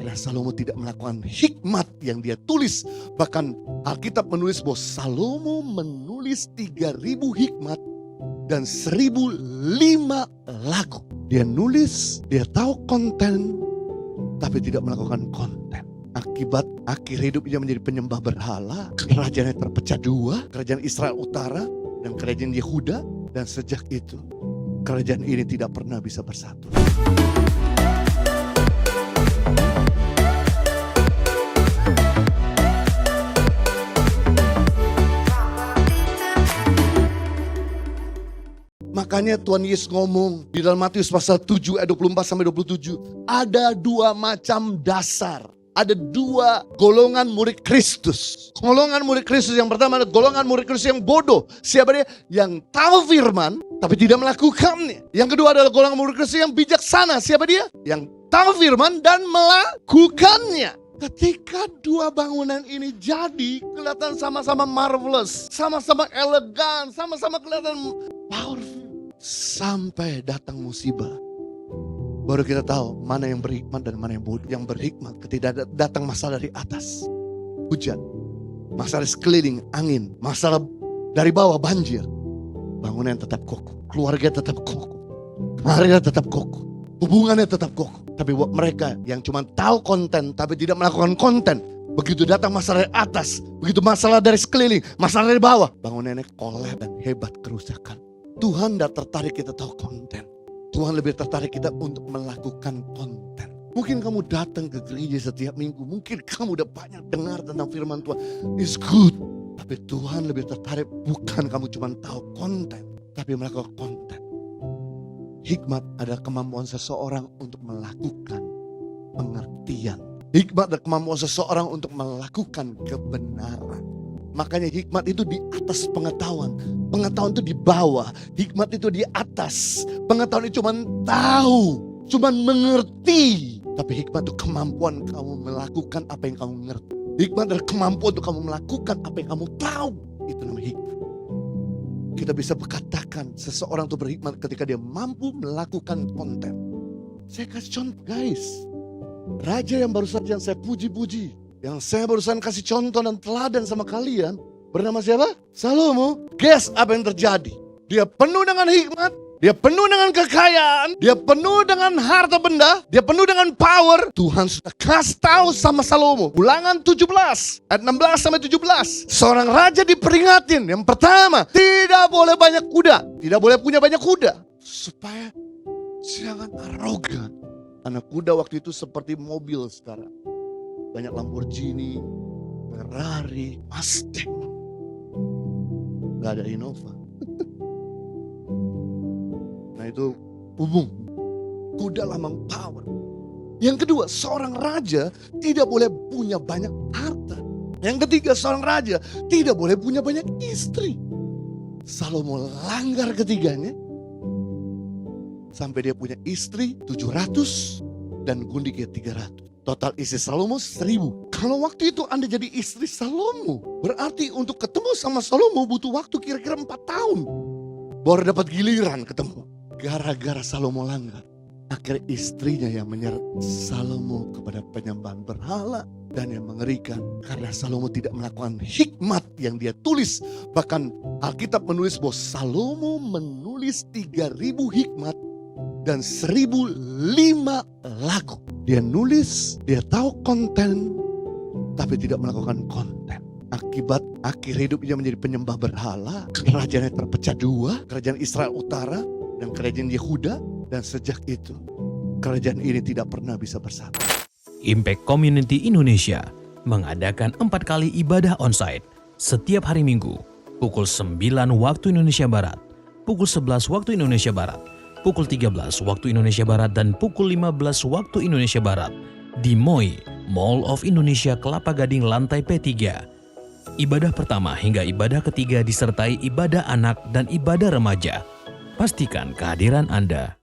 Karena Salomo tidak melakukan hikmat yang dia tulis. Bahkan Alkitab menulis bahwa Salomo menulis 3.000 hikmat dan 1.005 lagu. Dia nulis, dia tahu konten, tapi tidak melakukan konten. Akibat akhir hidupnya menjadi penyembah berhala. Kerajaannya terpecah dua, kerajaan Israel Utara dan kerajaan Yehuda. Dan sejak itu kerajaan ini tidak pernah bisa bersatu. Makanya Tuhan Yesus ngomong di dalam Matius pasal 7 ayat 24-27. Ada dua macam dasar. Ada dua golongan murid Kristus. Golongan murid Kristus yang pertama adalah golongan murid Kristus yang bodoh. Siapa dia? Yang tahu firman tapi tidak melakukannya. Yang kedua adalah golongan murid Kristus yang bijaksana. Siapa dia? Yang tahu firman dan melakukannya. Ketika dua bangunan ini jadi, kelihatan sama-sama marvelous, sama-sama elegan, sama-sama kelihatan powerful. Sampai datang musibah, baru kita tahu mana yang berhikmat dan mana yang bodoh. Yang berhikmat ketika datang masalah dari atas, hujan, masalah sekeliling, angin, masalah dari bawah, banjir, bangunan tetap kokoh, keluarga tetap kokoh, karir tetap kokoh, hubungannya tetap kokoh. Tapi buat mereka yang cuma tahu konten tapi tidak melakukan konten, begitu datang masalah dari atas, begitu masalah dari sekeliling, masalah dari bawah, bangunannya kolap dan hebat kerusakan. Tuhan tidak tertarik kita tahu konten. Tuhan lebih tertarik kita untuk melakukan konten. Mungkin kamu datang ke gereja setiap minggu, mungkin kamu udah banyak dengar tentang firman Tuhan. It's good. Tapi Tuhan lebih tertarik bukan kamu cuma tahu konten, tapi melakukan konten. Hikmat adalah kemampuan seseorang untuk melakukan pengertian. Hikmat adalah kemampuan seseorang untuk melakukan kebenaran. Makanya hikmat itu di atas pengetahuan. Pengetahuan itu di bawah. Hikmat itu di atas. Pengetahuan itu cuma tahu, cuma mengerti. Tapi hikmat itu kemampuan kamu melakukan apa yang kamu ngerti. Hikmat adalah kemampuan untuk kamu melakukan apa yang kamu tahu. Itu namanya hikmat. Kita bisa berkatakan seseorang itu berhikmat ketika dia mampu melakukan konten. Saya kasih contoh guys. Raja yang baru saja saya puji-puji, yang saya barusan kasih contoh dan teladan sama kalian, bernama siapa? Salomo. Guess apa yang terjadi? Dia penuh dengan hikmat, dia penuh dengan kekayaan, dia penuh dengan harta benda, dia penuh dengan power. Tuhan sudah kasih tahu sama Salomo. Ulangan 17 ayat 16-17. Seorang raja diperingatin. Yang pertama, tidak boleh banyak kuda, tidak boleh punya banyak kuda, supaya jangan arogan. Anak kuda waktu itu seperti mobil sekarang. Banyak Lamborghini, Ferrari, Mustang. Gak ada Innova. Nah itu umum. Kuda lambang power. Yang kedua, seorang raja tidak boleh punya banyak harta. Yang ketiga, seorang raja tidak boleh punya banyak istri. Salomo langgar ketiganya. Sampai dia punya istri 700 dan gundik 300. Total istri Salomo 1.000. Kalau waktu itu Anda jadi istri Salomo, berarti untuk ketemu sama Salomo butuh waktu kira-kira 4 tahun. Baru dapat giliran ketemu. Gara-gara Salomo langgar, akhirnya istrinya yang menyeret Salomo kepada penyembahan berhala. Dan yang mengerikan, karena Salomo tidak melakukan hikmat yang dia tulis. Bahkan Alkitab menulis bahwa Salomo menulis 3.000 hikmat dan 1.005 lagu. Dia nulis, dia tahu konten, tapi tidak melakukan konten. Akibat akhir hidupnya menjadi penyembah berhala. Kerajaannya terpecah dua, kerajaan Israel Utara dan kerajaan Yehuda. Dan sejak itu kerajaan ini tidak pernah bisa bersatu. Impact Community Indonesia mengadakan 4 kali ibadah onsite setiap hari Minggu pukul 9 waktu Indonesia Barat, pukul 11 waktu Indonesia Barat, pukul 13 waktu Indonesia Barat, dan pukul 15 waktu Indonesia Barat di MOI, Mall of Indonesia Kelapa Gading lantai P3. Ibadah pertama hingga ibadah ketiga disertai ibadah anak dan ibadah remaja. Pastikan kehadiran Anda.